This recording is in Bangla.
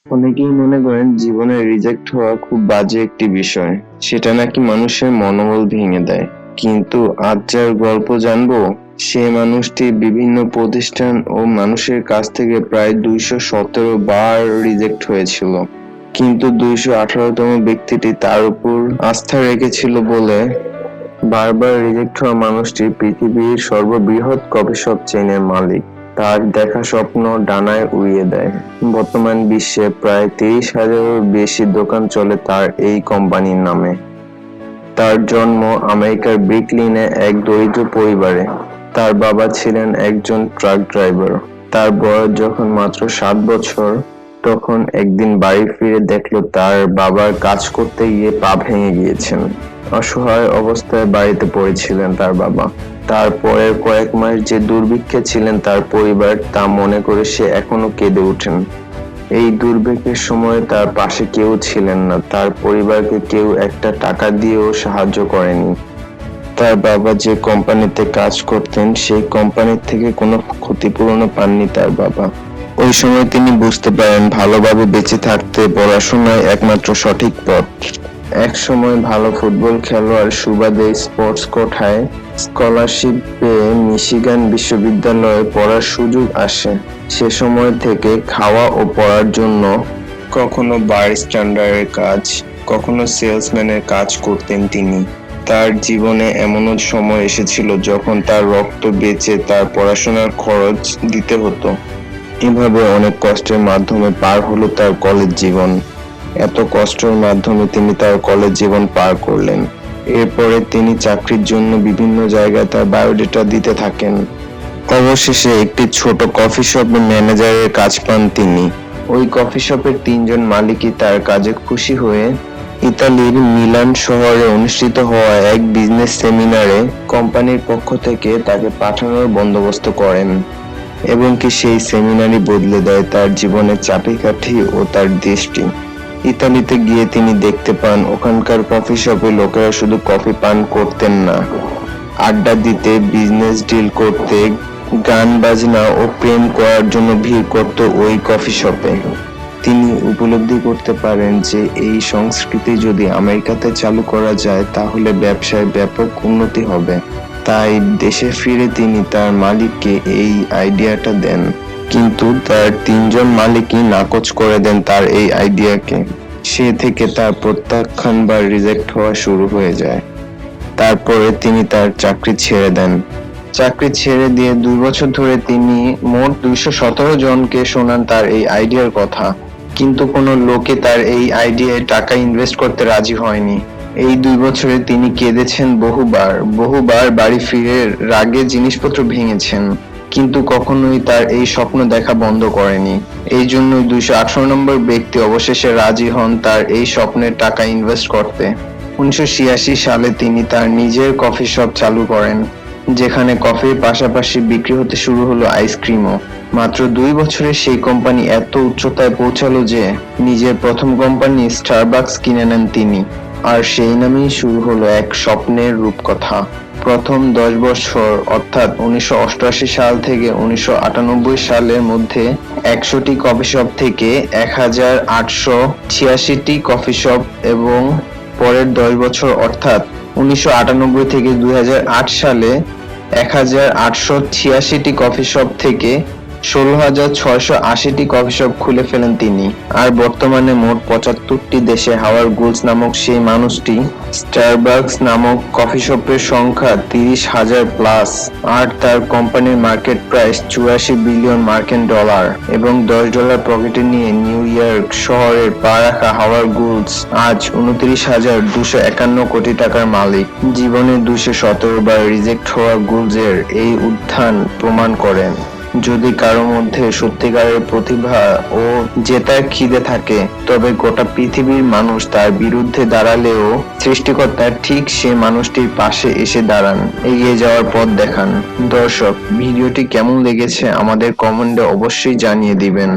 অনেকেই মনে করেন জীবনে রিজেক্ট হওয়া খুব বাজে একটি বিষয়, সেটা নাকি মানুষের মনোবল ভেঙে দেয়। কিন্তু আজ যার গল্প জানবো, সে মানুষটি বিভিন্ন প্রতিষ্ঠান ও মানুষের কাছ থেকে প্রায় 217 বার রিজেক্ট হয়েছিল, কিন্তু 218তম ব্যক্তিটি তার উপর আস্থা রেখেছিল বলে বারবার রিজেক্ট হওয়া মানুষটি পৃথিবীর সর্ববৃহৎ কফি শপ চেইনের মালিক। তার দেখা স্বপ্ন ডানায় উড়িয়ে দেয়। বর্তমান বিশ্বে প্রায় 30,000-এরও বেশি দোকান চলে তার এই কোম্পানির নামে। তার জন্ম আমেরিকার ব্রুকলিনে এক দরিদ্র পরিবারে। তার বাবা ছিলেন একজন ট্রাক ড্রাইভার। তার বয়স যখন মাত্র 7 বছর, তখন একদিন বাড়ি ফিরে দেখলো তার বাবার কাজ করতে গিয়ে পা ভেঙে গিয়েছেন। অসহায় অবস্থায় বাড়িতে পড়েছিলেন তার বাবা। তার পরের কয়েক মাস যে দুর্ভিক্ষে ছিলেন তার পরিবার, তা মনে করে সে এখনো কেঁদে ওঠেন। এই দুর্ভিক্ষের সময় তার পাশে কেউ ছিলেন না, তার পরিবারকে কেউ একটা টাকা দিয়েও সাহায্য করেনি। তার বাবা যে কোম্পানিতে কাজ করতেন, সেই কোম্পানির থেকে কোনো ক্ষতিপূরণও পাননি তার বাবা। ওই সময় তিনি বুঝতে পারেন ভালোভাবে বেঁচে থাকতে পড়াশোনাই একমাত্র সঠিক পথ। এক সময় ভালো ফুটবল খেলোয়াড় সুবাদে স্পোর্টস কোটায় স্কলারশিপ পেয়ে মিশিগান বিশ্ববিদ্যালয়ে পড়ার সুযোগ আসে। সে সময় থেকে খাওয়া ও পড়ার জন্য কখনো বার স্ট্যান্ডার্ডের কাজ, কখনো সেলসম্যানের কাজ করতেন তিনি। তার জীবনে এমনও সময় এসেছিল যখন তার রক্ত বেচে তার পড়াশোনার খরচ দিতে হতো। এভাবে অনেক কষ্টের মাধ্যমে পার হলো তার কলেজ জীবন। এত কষ্টের মাধ্যমে তিনি তার কলেজ জীবন পার করলেন। এরপরে তিনি চাকরির জন্য বিভিন্ন জায়গায় তার বায়োডাটা দিতে থাকেন। অবশেষে একটি ছোট কফি শপে ম্যানেজারের কাজ পান তিনি। ওই কফি শপের 3 জন মালিকই তার কাজে খুশি হয়ে ইতালির মিলান শহরে অনুষ্ঠিত হওয়া এক বিজনেস সেমিনারে কোম্পানির পক্ষ থেকে তাকে পাঠানোর বন্দোবস্ত করেন, এবং কি সেই সেমিনারই বদলে দেয় তার জীবনের চাবিকাঠি ও তার দৃষ্টি। ইতালিতে গিয়ে তিনি দেখতে পান ওখানকার কফি শপে লোকেরা শুধু কফি পান করতেন না, আড্ডা দিতে, বিজনেস ডিল করতে, গান বাজনা ও প্রেম করার জন্য ভিড় করত ওই কফি শপে। তিনি উপলব্ধি করতে পারেন যে এই সংস্কৃতি যদি আমেরিকাতে চালু করা যায় তাহলে ব্যবসায় ব্যাপক উন্নতি হবে। তাই দেশে ফিরে তিনি তার মালিককে এই আইডিয়াটা দেন, কিন্তু তার 3 জন মালিকই নাকচ করে দেন তার এই আইডিয়াকে। সে থেকে তার প্রত্যাখ্যান বা রিজেক্ট হওয়া শুরু হয়ে যায়। তারপরে তিনি তার চাকরি ছেড়ে দেন। চাকরি ছেড়ে দিয়ে 2 বছর ধরে তিনি মোট 217 জনকে শোনান তার এই আইডিয়ার কথা, কিন্তু কোনো লোকে তার এই আইডিয়ায় টাকা ইনভেস্ট করতে রাজি হয়নি। এই 2 বছরে তিনি কেঁদেছেন বহুবার বাড়ি ফিরে রাগে জিনিসপত্র ভেঙেছেন, কিন্তু কখনোই তার এই স্বপ্ন দেখা বন্ধ করেনি। এই জন্যই 218 নম্বর ব্যক্তি অবশেষে রাজি হন তার এই স্বপ্নের টাকা ইনভেস্ট করতে। 1986 সালে তিনি তার নিজের কফি শপ চালু করেন, যেখানে কফির পাশাপাশি বিক্রি হতে শুরু হলো আইসক্রিমও। মাত্র 2 বছরে সেই কোম্পানি এত উচ্চতায় পৌঁছালো যে নিজের প্রথম কোম্পানি স্টারবাকস কিনে নেন তিনি। আর সেই নামেই শুরু হলো এক স্বপ্নের রূপকথা। প্রথম 10 বছর অর্থাৎ 1988 সাল থেকে 1998 সালের মধ্যে 100টি কফি শপ থেকে 1886টি কফি শপ, এবং পরের 10 বছর অর্থাৎ 1998 থেকে 2008 সালে 1886টি কফি শপ থেকে 16,680টি কফি শপ খুলে ফেলেন তিনি। আর বর্তমানে মোট 75টি দেশে হাওয়ার গুলস নামক সেই মানুষটি স্টারবাকস নামক কফি শপের সংখ্যা 30,000 প্লাস, আর তার কোম্পানির মার্কেট প্রাইস $84 বিলিয়ন এবং $10 পকেটে নিয়ে নিউ ইয়র্ক শহরের পা রাখা হাওয়ার গুলস আজ 29,251 কোটি টাকার মালিক। জীবনে 217 বার রিজেক্ট হওয়া গুলসের এই উত্থান প্রমাণ করেন, যদি কারো মধ্যে সত্যিকারের প্রতিভা ও জেতার খিদে থাকে, তবে গোটা পৃথিবীর মানুষ তার বিরুদ্ধে দাঁড়ালেও সৃষ্টিকর্তা ঠিক সে মানুষটির পাশে এসে দাঁড়ান, এগিয়ে যাওয়ার পথ দেখান। দর্শক, ভিডিওটি কেমন লেগেছে আমাদের কমেন্টে অবশ্যই জানিয়ে দিবেন।